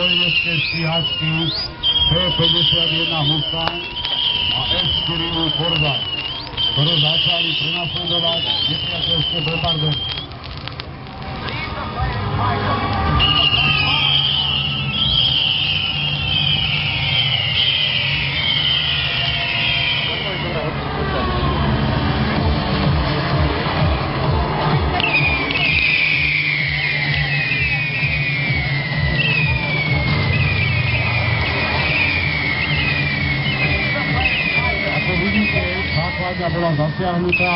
spojenecké stíhačky P-51 Mustang a F-4U Forza, ktoré začali prenasledovať nepriateľské bombardéry. Základňa bola zasiahnutá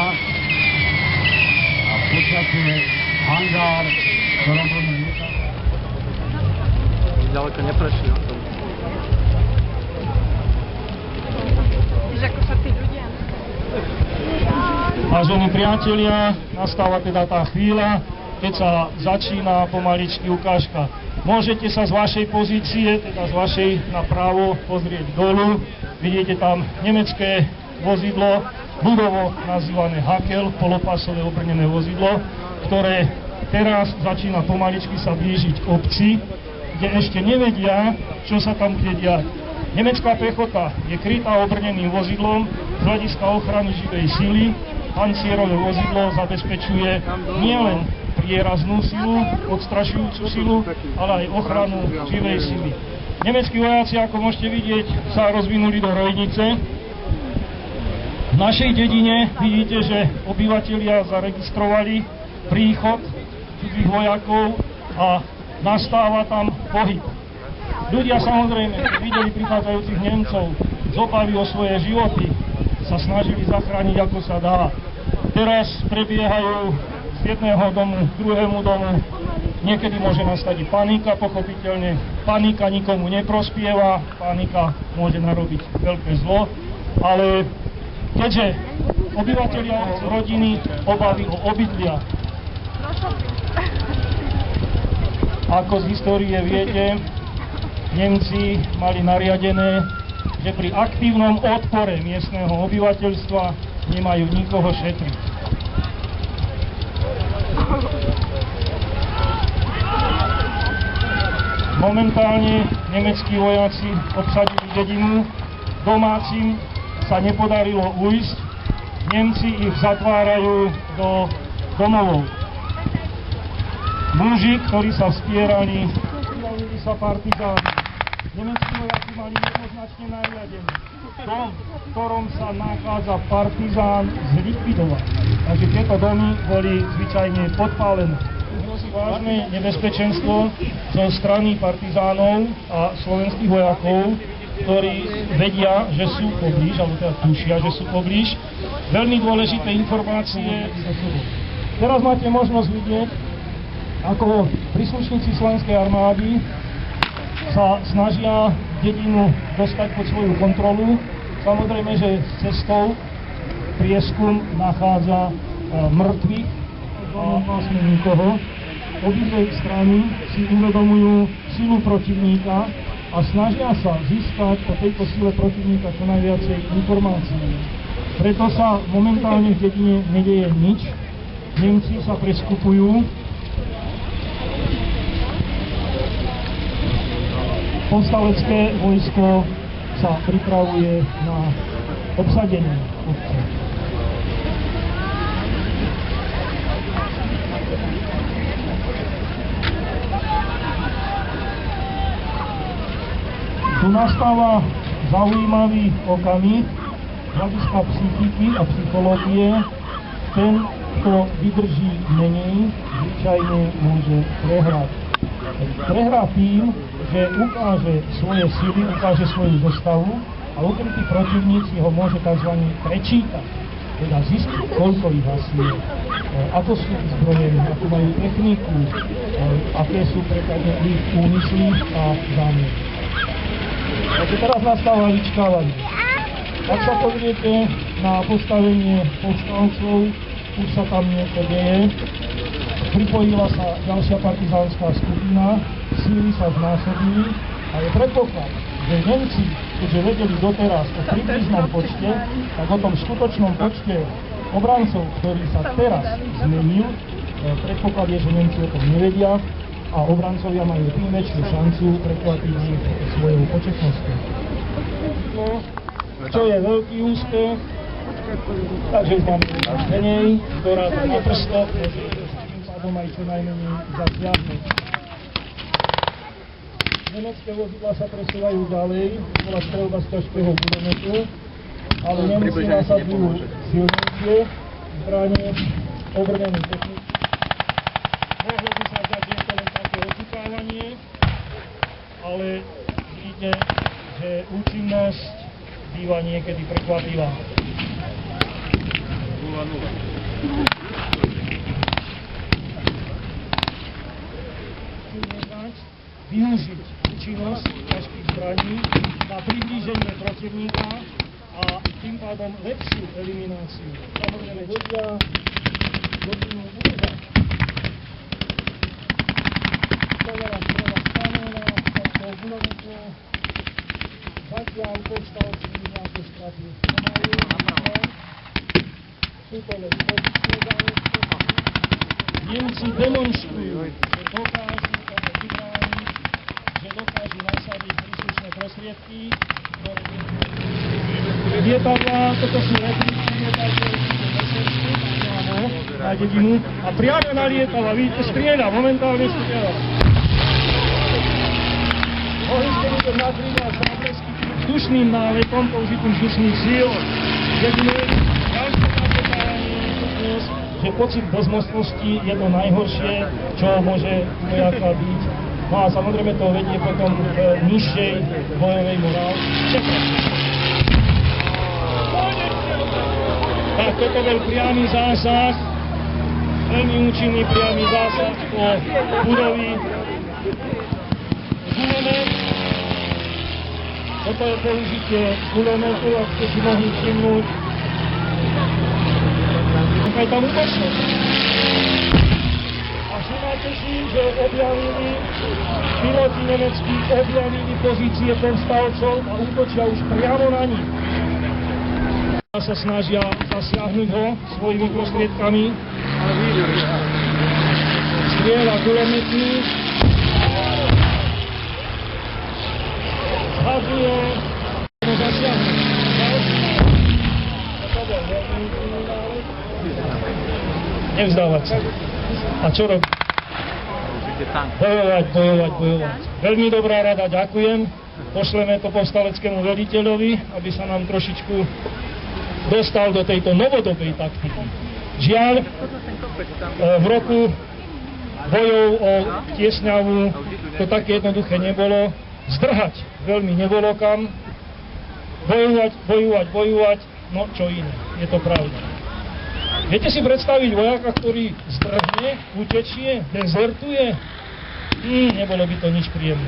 a v podstate hangár, v ktorom boli lietadlá. Ďaleko neprešli o tom. Víš, ako sa tí ľudia... Vážení priatelia, nastáva teda tá chvíľa, keď sa začína pomaličky ukážka. Môžete sa z vašej pozície, teda z vašej napravo, pozrieť dolu. Vidíte tam nemecké vozidlo, ľudovo nazývané Hakel, polopásové obrnené vozidlo, ktoré teraz začína pomaličky sa blížiť k obci, kde ešte nevedia, čo sa tam bude diať. Nemecká pechota je krytá obrneným vozidlom z hľadiska ochrany živej sily. Pancierové vozidlo zabezpečuje nielen prieraznú silu, odstrašujúcu silu, ale aj ochranu živej sily. Nemeckí vojaci, ako môžete vidieť, sa rozvinuli do Rojnice. V našej dedine vidíte, že obyvatelia zaregistrovali príchod cudzích vojakov a nastáva tam pohyb. Ľudia samozrejme, keď videli prichádzajúcich Nemcov z obavy o svoje životy, sa snažili zachrániť ako sa dá. Teraz prebiehajú z jedného domu k druhému domu. Niekedy môže nastať i panika, pochopiteľne. Panika nikomu neprospieva, panika môže narobiť veľké zlo, ale keďže obyvatelia rodiny obavy o obydlia, ako z histórie viete, Nemci mali nariadené, že pri aktívnom odpore miestneho obyvateľstva nemajú nikoho šetriť. Momentálne nemeckí vojaci obsadili dedinu, domácim sa nepodarilo ujsť, Nemci ich zatvárajú do domovov. Muži, ktorí sa vstierali, prijavili sa partizáni. Nemeckí vojaci mali jednoznačne nariadené dom, v ktorom sa nachádza partizán, zlikvidovať. Takže tieto domy boli zvyčajne podpálené. Hrozí vážne nebezpečenstvo zo strany partizánov a slovenských vojakov, ktorí vedia, že sú poblíž, alebo teda tušia, že sú poblíž. Veľmi dôležité informácie. Teraz máte možnosť vidieť, ako príslušníci slovenskej armády sa snažia dedinu dostať pod svoju kontrolu. Samozrejme, že cestou prieskum nachádza mŕtvych a vlastne nikoho. Obidve strany si uvedomujú silu protivníka a snažia sa získať o tejto sile protivníka čo najviacej informácií. Preto sa momentálne v dedine nedeje nič. Nemci sa preskupujú. Povstalecké vojsko sa pripravuje na obsadenie obce. Tu nastáva zaujímavý okamih z hľadiska psychiky a psychológie. Ten, kto vydrží menej, zvyčajne môže prehrať. Prehrá tým, že ukáže svoje sily, ukáže svoju zostavu a ukrytí protivníci ho môže tzv. Prečítať, teda zistiť, koľko ich asi je, ako sú vyzbrojení, ako majú techniku, aké sú prípadne ich úmysly a zámery. Takže teraz nastáva vyčkávanie. Ak sa pozriete na postavenie povstalcov, už sa tam niečo deje. Pripojila sa ďalšia partizánska skupina, síly sa znásobili a je predpoklad, že Nemci, keďže vedeli doteraz o približnom počte, tak o tom skutočnom počte obrancov, ktorý sa teraz zmenil, predpoklad je, že Nemci o tom nevedia, a obrancovia majú tým väčšiu šancu prekvapiť ich svojou početnosťou. No, čo je veľký úspech, takže máme menej, ktorá to na prstoch, tým pádom aj čo najmenej zasiahnuť. Nemecké vozidlá sa presúvajú ďalej, bola streľba z ťažkého guľometu, ale Nemci nasadzujú silnejšie zbranie, obrnenú techniku. Mohlo by sa zdať, že je to len také očukávanie, ale vidíte, že účinnosť býva niekedy prekvapivá. 0-0. Využiť účinnosť ťažkých zbraní na priblíženie protivníka a tým pádom lepšiu elimináciu. Samozrejme vedia hodinu udržať. Stavara strela stanúna, stavkou guľometu, zatiaľ povstalci nejaké straty nemajú. Sú to len pozície záležitosti. Nemci demonštrujú, že dokážu toto vybrániť, že dokážu nasadiť príslušné prostriedky. Lietadlá, toto sú repliky lietadlá, na dedinu a priamo nalietala, vidíte, strieľa, momentálne strieľa. Mohli ste vidieť na krídla záblesky vzdušným náletom, použitým vzdušných síl. Jediné, ďalšie napätávanie je schopnosť, že pocit bezmocnosti je to najhoršie, čo môže vojaka byť. No a samozrejme to vedie potom k nižšej bojovej morálke. Tak toto bol priamy zásah, veľmi účinný priamy zásah po budovy guľomet. Toto je použitie guľometu, ak ste si mohli všimnúť. Aj tam útočnosť. A všimáte si, že objavili piloti nemeckí, objavili pozície povstalcov a útočia už priamo na nich. Sa snažia zasiahnuť ho svojimi prostriedkami. Strieľa guľometmi. Zhadzuje. Zasiahnuť. Nevzdávať sa. A čo robiť? Bojovať. Veľmi dobrá rada, ďakujem. Pošleme to povstaleckému veliteľovi, aby sa nám trošičku dostal do tejto novodobej taktiky. Žiaľ, v roku bojov o Tiesňavu to také jednoduché nebolo. Zdrhať veľmi nebolo kam. Bojovať, no čo iné, je to pravda. Viete si predstaviť vojaka, ktorý zdrhne, utečie, dezertuje? Nebolo by to nič príjemné.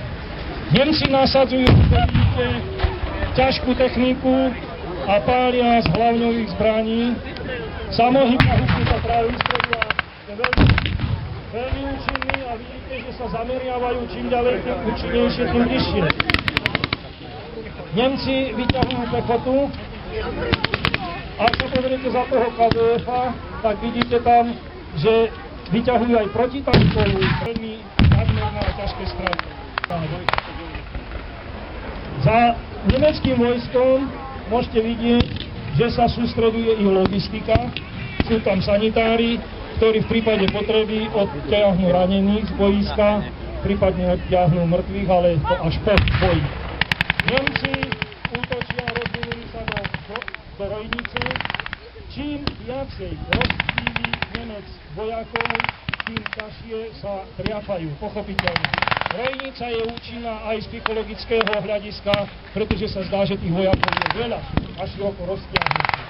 Nemci nasadzujú, vidíte, ťažkú techniku a pália z hlavňových zbraní. Samohybná husnica práve vystredila, je veľmi účinný a vidíte, že sa zameriavajú čím ďalej, tým účinnejšie, tým bližšie. Nemci vyťahujú pechotu. Ak sa pozriete za toho KDF-a, tak vidíte tam, že vyťahujú aj protitankovú, veľmi nadmerné a ťažké straty. Za nemeckým vojskom môžete vidieť, že sa sústreduje ich logistika. Sú tam sanitári, ktorí v prípade potreby odtiahnu ranených z boiska, prípadne odtiahnu mŕtvych, ale to až po boji. Nemci útočia, rozvinuli sa do rojnice. Čím viacej rozptýli Nemec vojakov, tým ťažšie sa triafajú, pochopiteľne. Rojnica je účinná aj z psychologického hľadiska, pretože sa zdá, že tých vojakov je veľa a široko roztiahnutí.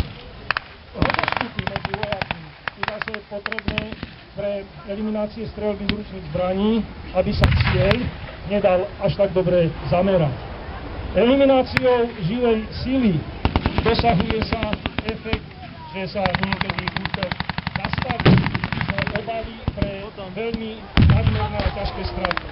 Rozostupy medzi vojakmi sú zase potrebné pre eliminácie streľby z ručných zbraní, aby sa cieľ nedal až tak dobre zamerať. Elimináciou živej sily dosahuje sa efekt, že sa niekedy útok zastaví, že obavy pre veľmi nadmerné a ťažké straty.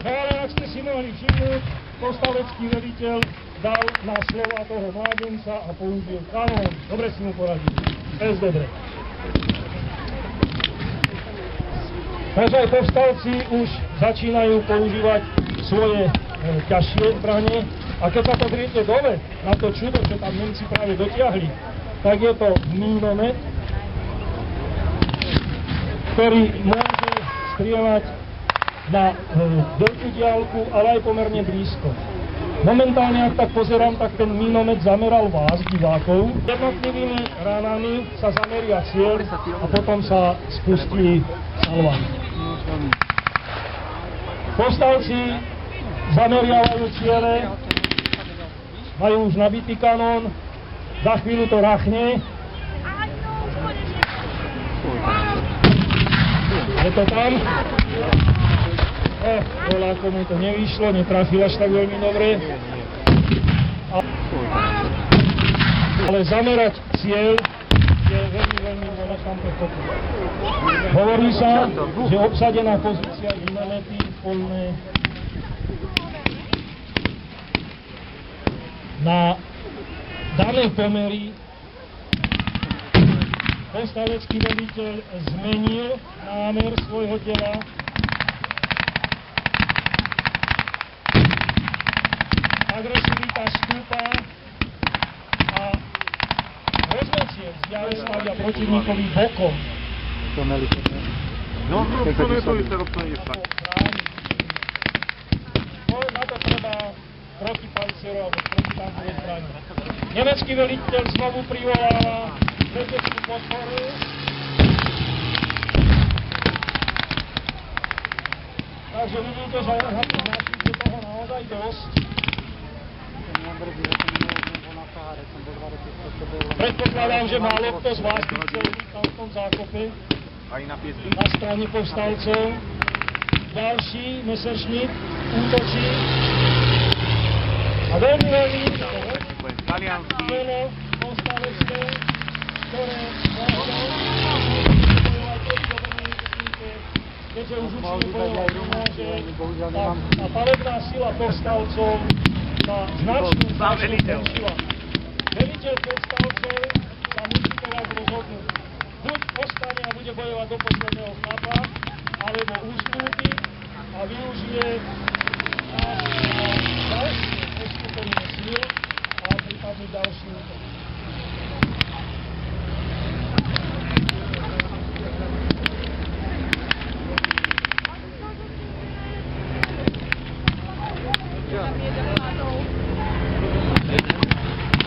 No ale ak ste si mohli všimnúť, povstalecký veliteľ dal na slova toho mládenca a použil kanón. Dobre si mu poradil. Bez dobre. Takže aj povstalci už začínajú používať svoje ťažšie zbranie. A keď sa pozriete dole na to čudo, čo tam Nemci práve dotiahli, tak je to mínomet, ktorý môže strieľať na veľkú diaľku, ale aj pomerne blízko. Momentálne, ak tak pozerám, tak ten mínomet zameral vás, divákov. Jednotlivými ránami sa zameria cieľ a potom sa spustí salva. Povstalci zameriavajú ciele, majú už nabitý kanón, za chvíľu to rachne. Je to tam? Voláko mu to nevyšlo, netrafil až tak veľmi dobre. Ale zamerať cieľ je veľmi, veľmi dôležité. Hovorí sa, že obsadená pozícia minomety polné na dané pomery povstalecký veliteľ zmenil námer svojho tela. Agresivita stúpa a rozmeciek ďalej stavia protivníkovi bokom. No, to je to robcenie tak. No, na to treba protipancerov alebo protitankové zbranie. Nemecký veliteľ znovu privoláva leteckú podporu. Takže vidíte, že je toho naozaj dosť. Predpokladám, že málo kto z vás by chcel byť tam v tom zákope na strane povstalcov. Ďalší Messerschmitt útočí a veľmi čelo povstalecké, ktoré keďže už učili bojovať nemôže, a palebná sila povstalcov sa značne zmenšila. Veliteľ povstalcov sa musí teraz rozhodnúť. Buď ostane a bude bojovať do posledného chlapa, alebo ustúpi a využije ďalšie poskupenie síl a prípadne ďalší útok.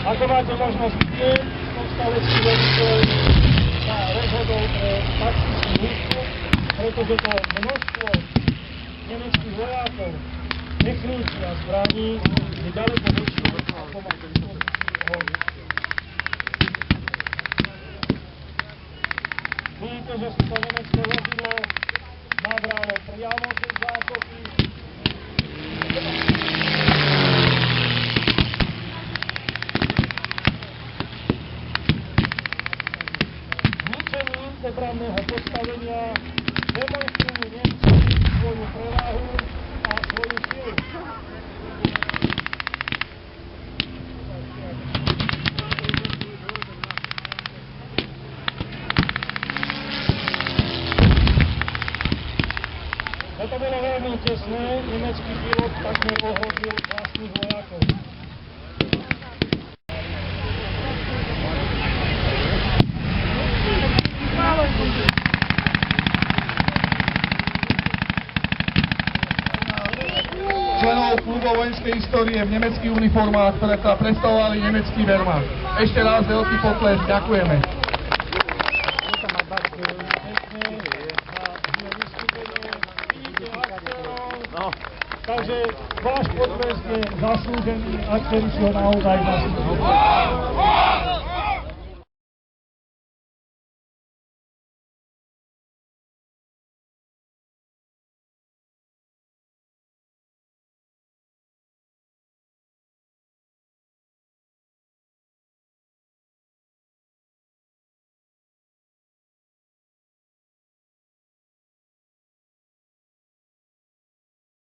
Ako máte možnosť vidieť, povstalecký veliteľ sa rozhodol pre taktickú húšku, pretože to množstvo nemeckých vojákov, techníky a zbraní je ďaleko väčšie ako má dispozícii. Vidíte, že si to nemecké vozidlo nabralo priamo cez zákopy. Nebranného postavenia demonstrujú Nemci svoju prevahu a svoju silu. Toto bolo veľmi tesné, nemecký pilot takmer ohrozil vlastných vojakov. Členov klubov vojenskej histórie v nemeckých uniformách, ktoré sa predstavovali nemecký Wehrmacht. Ešte raz veľký potlesk, ďakujeme. Takže váš potlesk je zaslúžený, ak ste si ho naozaj zaslúžený.